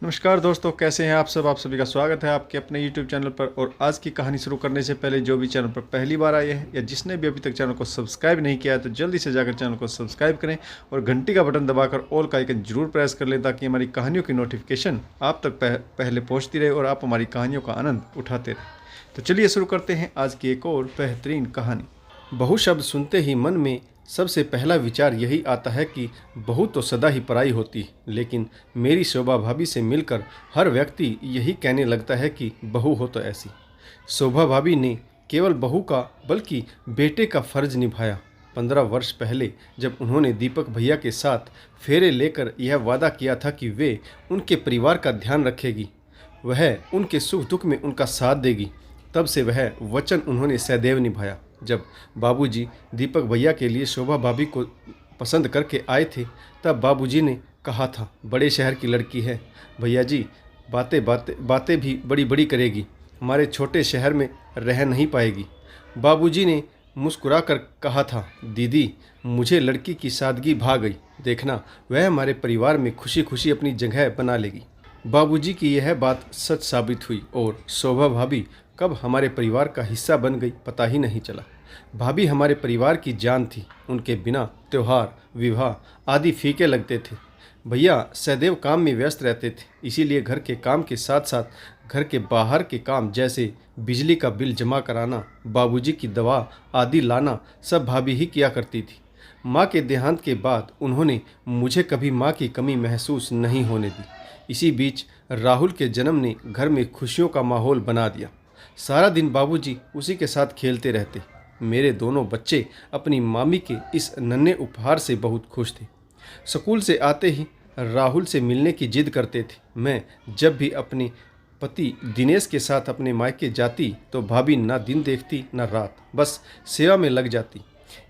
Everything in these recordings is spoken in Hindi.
नमस्कार दोस्तों, कैसे हैं आप सब। आप सभी का स्वागत है आपके अपने YouTube चैनल पर। और आज की कहानी शुरू करने से पहले जो भी चैनल पर पहली बार आए हैं या जिसने भी अभी तक चैनल को सब्सक्राइब नहीं किया है तो जल्दी से जाकर चैनल को सब्सक्राइब करें और घंटी का बटन दबाकर ऑल का आइकन जरूर प्रेस कर लें ताकि हमारी कहानियों की नोटिफिकेशन आप तक पहले पहुँचती रहे और आप हमारी कहानियों का आनंद उठाते रहें। तो चलिए शुरू करते हैं आज की एक और बेहतरीन कहानी। बहु शब्द सुनते ही मन में सबसे पहला विचार यही आता है कि बहू तो सदा ही पराई होती है, लेकिन मेरी शोभा भाभी से मिलकर हर व्यक्ति यही कहने लगता है कि बहू हो तो ऐसी। शोभा भाभी ने केवल बहू का बल्कि बेटे का फर्ज निभाया। 15 वर्ष पहले जब उन्होंने दीपक भैया के साथ फेरे लेकर यह वादा किया था कि वे उनके परिवार का ध्यान रखेगी, वह उनके सुख दुख में उनका साथ देगी, तब से वह वचन उन्होंने सदैव निभाया। जब बाबूजी दीपक भैया के लिए शोभा भाभी को पसंद करके आए थे, तब बाबूजी ने कहा था, बड़े शहर की लड़की है भैया जी, बातें भी बड़ी बड़ी करेगी, हमारे छोटे शहर में रह नहीं पाएगी। बाबूजी ने मुस्कुरा कर कहा था, दीदी मुझे लड़की की सादगी भा गई, देखना वह हमारे परिवार में खुशी खुशी अपनी जगह बना लेगी। बाबूजी की यह बात सच साबित हुई और शोभा भाभी कब हमारे परिवार का हिस्सा बन गई पता ही नहीं चला। भाभी हमारे परिवार की जान थी, उनके बिना त्यौहार विवाह आदि फीके लगते थे। भैया सदैव काम में व्यस्त रहते थे, इसीलिए घर के काम के साथ साथ घर के बाहर के काम जैसे बिजली का बिल जमा कराना, बाबूजी की दवा आदि लाना सब भाभी ही किया करती थी। माँ के देहांत के बाद उन्होंने मुझे कभी माँ की कमी महसूस नहीं होने दी। इसी बीच राहुल के जन्म ने घर में खुशियों का माहौल बना दिया। सारा दिन बाबूजी उसी के साथ खेलते रहते। मेरे दोनों बच्चे अपनी मामी के इस नन्हे उपहार से बहुत खुश थे। स्कूल से आते ही राहुल से मिलने की जिद करते थे। मैं जब भी अपने पति दिनेश के साथ अपने मायके जाती तो भाभी ना दिन देखती ना रात, बस सेवा में लग जाती।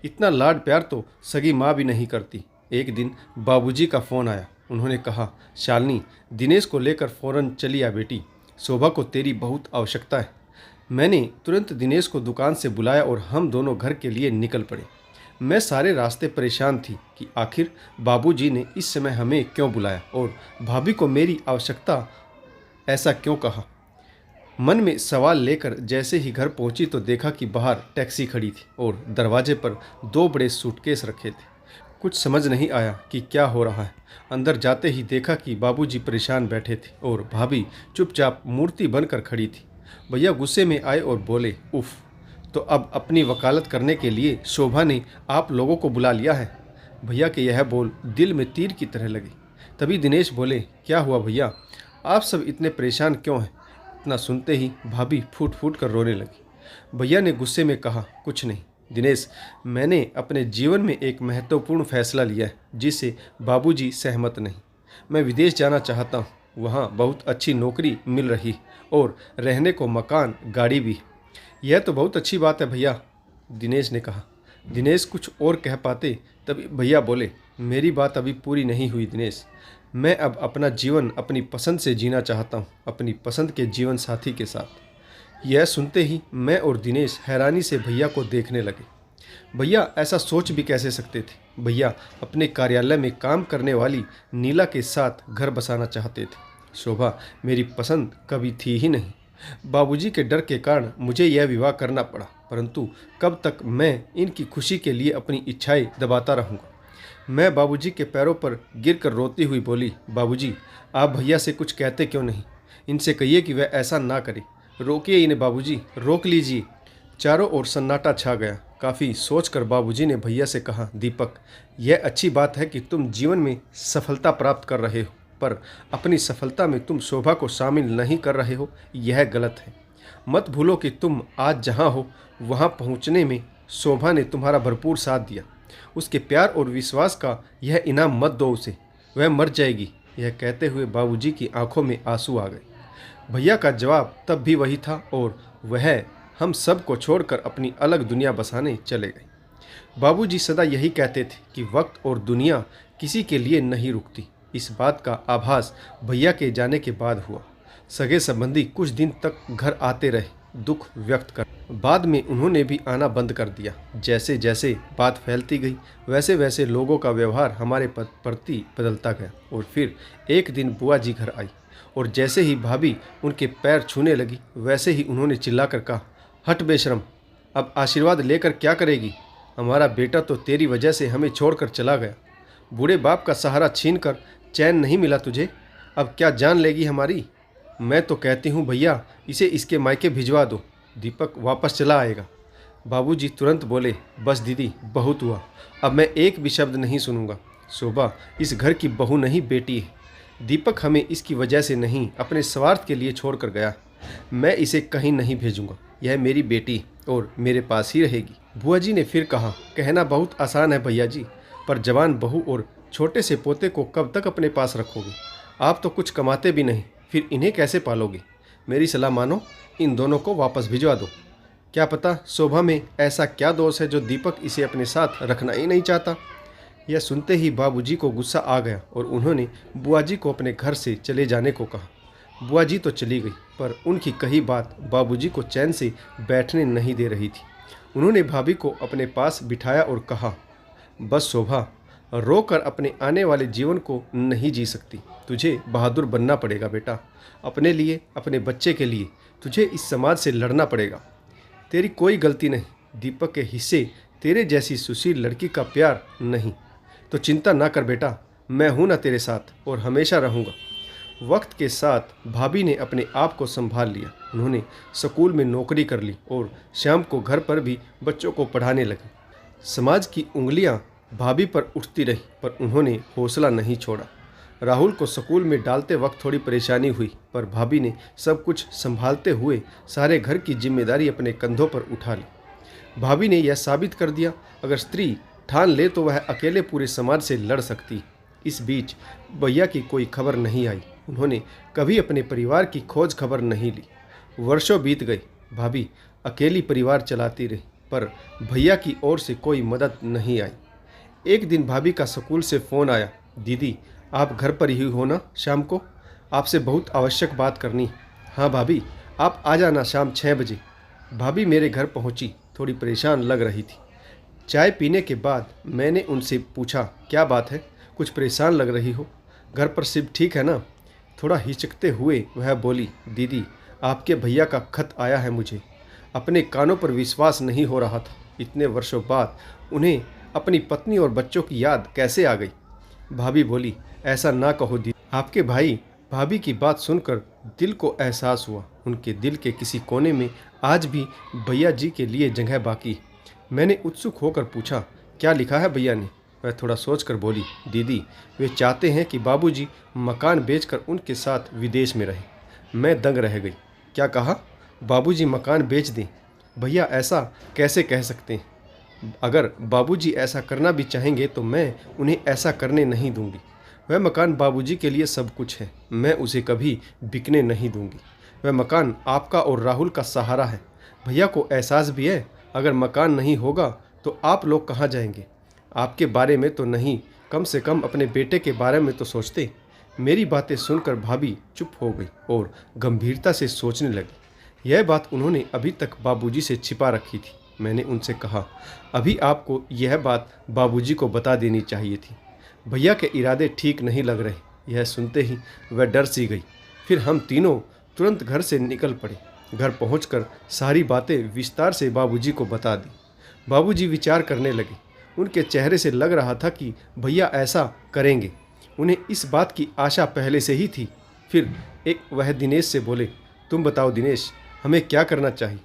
इतना लाड प्यार तो सगी माँ भी नहीं करती। एक दिन बाबूजी का फ़ोन आया। उन्होंने कहा, शालिनी दिनेश को लेकर फ़ौरन चली आ बेटी, शोभा को तेरी बहुत आवश्यकता है। मैंने तुरंत दिनेश को दुकान से बुलाया और हम दोनों घर के लिए निकल पड़े। मैं सारे रास्ते परेशान थी कि आखिर बाबूजी ने इस समय हमें क्यों बुलाया और भाभी को मेरी आवश्यकता ऐसा क्यों कहा। मन में सवाल लेकर जैसे ही घर पहुंची तो देखा कि बाहर टैक्सी खड़ी थी और दरवाजे पर 2 बड़े सूटकेस रखे थे। कुछ समझ नहीं आया कि क्या हो रहा है। अंदर जाते ही देखा कि बाबूजी परेशान बैठे थे और भाभी चुपचाप मूर्ति बनकर खड़ी थी। भैया गुस्से में आए और बोले, उफ, तो अब अपनी वकालत करने के लिए शोभा ने आप लोगों को बुला लिया है। भैया के यह बोल दिल में तीर की तरह लगे। तभी दिनेश बोले, क्या हुआ भैया, आप सब इतने परेशान क्यों हैं। इतना सुनते ही भाभी फूट फूट कर रोने लगी। भैया ने गुस्से में कहा, कुछ नहीं दिनेश, मैंने अपने जीवन में एक महत्वपूर्ण फैसला लिया है जिससे बाबूजी सहमत नहीं। मैं विदेश जाना चाहता हूँ, वहाँ बहुत अच्छी नौकरी मिल रही और रहने को मकान गाड़ी भी। यह तो बहुत अच्छी बात है भैया, दिनेश ने कहा। दिनेश कुछ और कह पाते तभी भैया बोले, मेरी बात अभी पूरी नहीं हुई दिनेश। मैं अब अपना जीवन अपनी पसंद से जीना चाहता हूँ, अपनी पसंद के जीवन साथी के साथ। यह सुनते ही मैं और दिनेश हैरानी से भैया को देखने लगे। भैया ऐसा सोच भी कैसे सकते थे। भैया अपने कार्यालय में काम करने वाली नीला के साथ घर बसाना चाहते थे। शोभा मेरी पसंद कभी थी ही नहीं। बाबूजी के डर के कारण मुझे यह विवाह करना पड़ा, परंतु कब तक मैं इनकी खुशी के लिए अपनी इच्छाएं दबाता रहूँगा। मैं बाबूजी के पैरों पर गिरकर रोती हुई बोली, बाबूजी आप भैया से कुछ कहते क्यों नहीं, इनसे कहिए कि वह ऐसा ना करे। रोकिए इन्हें बाबूजी, रोक लीजिए। चारों ओर सन्नाटा छा गया। काफ़ी सोचकर बाबूजी ने भैया से कहा, दीपक यह अच्छी बात है कि तुम जीवन में सफलता प्राप्त कर रहे हो, पर अपनी सफलता में तुम शोभा को शामिल नहीं कर रहे हो, यह गलत है। मत भूलो कि तुम आज जहाँ हो वहाँ पहुँचने में शोभा ने तुम्हारा भरपूर साथ दिया। उसके प्यार और विश्वास का यह इनाम मत दो उसे, वह मर जाएगी। यह कहते हुए बाबूजी की आंखों में आंसू आ गए। भैया का जवाब तब भी वही था और वह हम सब को छोड़कर अपनी अलग दुनिया बसाने चले गए। बाबूजी सदा यही कहते थे कि वक्त और दुनिया किसी के लिए नहीं रुकती। इस बात का आभास भैया के जाने के बाद हुआ। सगे संबंधी कुछ दिन तक घर आते रहे, दुख व्यक्त कर। बाद में उन्होंने भी आना बंद कर दिया। जैसे जैसे बात फैलती गई वैसे वैसे लोगों का व्यवहार हमारे प्रति बदलता गया। और फिर एक दिन बुआ जी घर आई और जैसे ही भाभी उनके पैर छूने लगी वैसे ही उन्होंने चिल्लाकर कहा, हट बेशरम, अब आशीर्वाद लेकर क्या करेगी? हमारा बेटा तो तेरी वजह से हमें छोड़कर चला गया। बूढ़े बाप का सहारा छीनकर चैन नहीं मिला तुझे, अब क्या जान लेगी हमारी? मैं तो कहती हूँ भैया, इसे इसके मायके भिजवा दो, दीपक वापस चला आएगा। बाबूजी तुरंत बोले, बस दीदी, बहुत हुआ, अब मैं एक भी शब्द नहीं सुनूंगा। शोभा इस घर की बहू नहीं, बेटी है। दीपक हमें इसकी वजह से नहीं, अपने स्वार्थ के लिए छोड़कर गया। मैं इसे कहीं नहीं भेजूंगा, यह मेरी बेटी और मेरे पास ही रहेगी। बुआ जी ने फिर कहा, कहना बहुत आसान है भैया जी, पर जवान बहू और छोटे से पोते को कब तक अपने पास रखोगे? आप तो कुछ कमाते भी नहीं, फिर इन्हें कैसे पालोगे? मेरी सलाह मानो, इन दोनों को वापस भिजवा दो। क्या पता शोभा में ऐसा क्या दोष है जो दीपक इसे अपने साथ रखना ही नहीं चाहता। यह सुनते ही बाबूजी को गुस्सा आ गया और उन्होंने बुआ जी को अपने घर से चले जाने को कहा। बुआ जी तो चली गई, पर उनकी कही बात बाबूजी को चैन से बैठने नहीं दे रही थी। उन्होंने भाभी को अपने पास बिठाया और कहा, बस शोभा, रोकर अपने आने वाले जीवन को नहीं जी सकती। तुझे बहादुर बनना पड़ेगा बेटा। अपने लिए, अपने बच्चे के लिए तुझे इस समाज से लड़ना पड़ेगा। तेरी कोई गलती नहीं, दीपक के हिस्से तेरे जैसी सुशील लड़की का प्यार नहीं। तो चिंता ना कर बेटा, मैं हूं ना तेरे साथ और हमेशा रहूंगा। वक्त के साथ भाभी ने अपने आप को संभाल लिया। उन्होंने स्कूल में नौकरी कर ली और शाम को घर पर भी बच्चों को पढ़ाने लगी। समाज की उंगलियां भाभी पर उठती रही, पर उन्होंने हौसला नहीं छोड़ा। राहुल को स्कूल में डालते वक्त थोड़ी परेशानी हुई, पर भाभी ने सब कुछ संभालते हुए सारे घर की जिम्मेदारी अपने कंधों पर उठा ली। भाभी ने यह साबित कर दिया, अगर स्त्री ठान ले तो वह अकेले पूरे समाज से लड़ सकती। इस बीच भैया की कोई खबर नहीं आई। उन्होंने कभी अपने परिवार की खोज खबर नहीं ली। वर्षों बीत गए, भाभी अकेली परिवार चलाती रही, पर भैया की ओर से कोई मदद नहीं आई। एक दिन भाभी का स्कूल से फ़ोन आया, दीदी आप घर पर ही हो ना? शाम को आपसे बहुत आवश्यक बात करनी। हाँ भाभी, आप आ जाना शाम 6 बजे। भाभी मेरे घर पहुंची, थोड़ी परेशान लग रही थी। चाय पीने के बाद मैंने उनसे पूछा, क्या बात है, कुछ परेशान लग रही हो? घर पर सब ठीक है ना? थोड़ा हिचकते हुए वह बोली, दीदी आपके भैया का खत आया है। मुझे अपने कानों पर विश्वास नहीं हो रहा था। इतने वर्षों बाद उन्हें अपनी पत्नी और बच्चों की याद कैसे आ गई? भाभी बोली, ऐसा ना कहो दीदी। आपके भाई भाभी की बात सुनकर दिल को एहसास हुआ, उनके दिल के किसी कोने में आज भी भैया जी के लिए जगह बाकी। मैंने उत्सुक होकर पूछा, क्या लिखा है भैया ने? वह थोड़ा सोचकर बोली, दीदी वे चाहते हैं कि बाबूजी मकान बेचकर उनके साथ विदेश में रहें। मैं दंग रह गई। क्या कहा? बाबूजी मकान बेच दें? भैया ऐसा कैसे कह सकते हैं? अगर बाबूजी ऐसा करना भी चाहेंगे तो मैं उन्हें ऐसा करने नहीं दूंगी। वह मकान बाबूजी के लिए सब कुछ है, मैं उसे कभी बिकने नहीं दूंगी। वह मकान आपका और राहुल का सहारा है। भैया को एहसास भी है, अगर मकान नहीं होगा तो आप लोग कहाँ जाएंगे? आपके बारे में तो नहीं, कम से कम अपने बेटे के बारे में तो सोचते। मेरी बातें सुनकर भाभी चुप हो गई और गंभीरता से सोचने लगी। यह बात उन्होंने अभी तक बाबूजी से छिपा रखी थी। मैंने उनसे कहा, अभी आपको यह बात बाबूजी को बता देनी चाहिए थी। भैया के इरादे ठीक नहीं लग रहे। यह सुनते ही वह डर सी गई। फिर हम तीनों तुरंत घर से निकल पड़े। घर पहुंचकर सारी बातें विस्तार से बाबूजी को बता दी। बाबूजी विचार करने लगे। उनके चेहरे से लग रहा था कि भैया ऐसा करेंगे। उन्हें इस बात की आशा पहले से ही थी। फिर वह दिनेश से बोले, तुम बताओ दिनेश, हमें क्या करना चाहिए?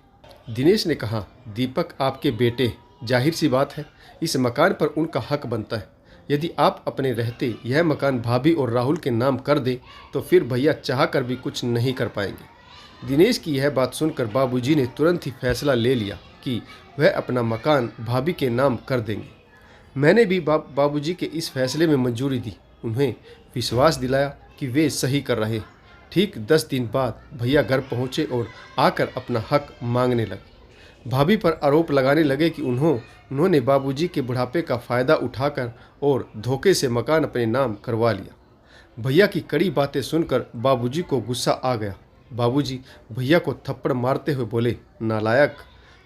दिनेश ने कहा, दीपक आपके बेटे, जाहिर सी बात है इस मकान पर उनका हक बनता है। यदि आप अपने रहते यह मकान भाभी और राहुल के नाम कर दें तो फिर भैया चाह कर भी कुछ नहीं कर पाएंगे। दिनेश की यह बात सुनकर बाबूजी ने तुरंत ही फैसला ले लिया कि वह अपना मकान भाभी के नाम कर देंगे। मैंने भी बाबूजी के इस फैसले में मंजूरी दी। उन्हें विश्वास दिलाया कि वे सही कर रहे। ठीक 10 दिन बाद भैया घर पहुंचे और आकर अपना हक मांगने लगे। भाभी पर आरोप लगाने लगे कि उन्होंने बाबूजी के बुढ़ापे का फ़ायदा उठाकर और धोखे से मकान अपने नाम करवा लिया। भैया की कड़ी बातें सुनकर बाबूजी को गुस्सा आ गया। बाबूजी भैया को थप्पड़ मारते हुए बोले, नालायक,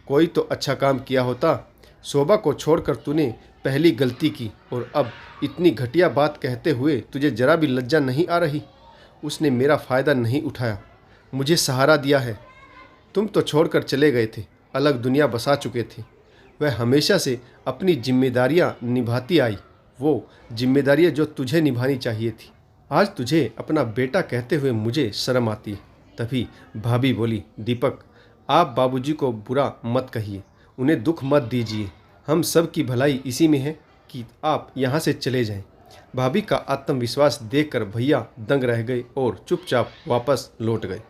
कोई तो अच्छा काम किया होता। शोभा को छोड़कर तूने पहली गलती की और अब इतनी घटिया बात कहते हुए तुझे जरा भी लज्जा नहीं आ रही। उसने मेरा फ़ायदा नहीं उठाया, मुझे सहारा दिया है। तुम तो छोड़कर चले गए थे, अलग दुनिया बसा चुके थे। वह हमेशा से अपनी जिम्मेदारियां निभाती आई, वो जिम्मेदारियां जो तुझे निभानी चाहिए थी। आज तुझे अपना बेटा कहते हुए मुझे शर्म आती है। तभी भाभी बोली, दीपक, आप बाबूजी को बुरा मत कहिए, उन्हें दुख मत दीजिए। हम सब की भलाई इसी में है कि आप यहाँ से चले जाएं। भाभी का आत्मविश्वास देखकर भैया दंग रह गए और चुपचाप वापस लौट गए।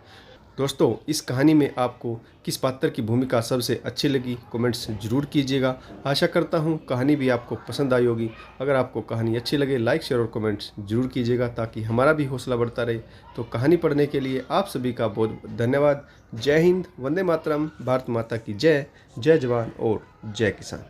दोस्तों, इस कहानी में आपको किस पात्र की भूमिका सबसे अच्छी लगी कमेंट्स जरूर कीजिएगा। आशा करता हूँ कहानी भी आपको पसंद आई होगी। अगर आपको कहानी अच्छी लगे लाइक शेयर और कमेंट्स जरूर कीजिएगा ताकि हमारा भी हौसला बढ़ता रहे। तो कहानी पढ़ने के लिए आप सभी का बहुत धन्यवाद। जय हिंद, वंदे मातरम, भारत माता की जय। जय जवान और जय किसान।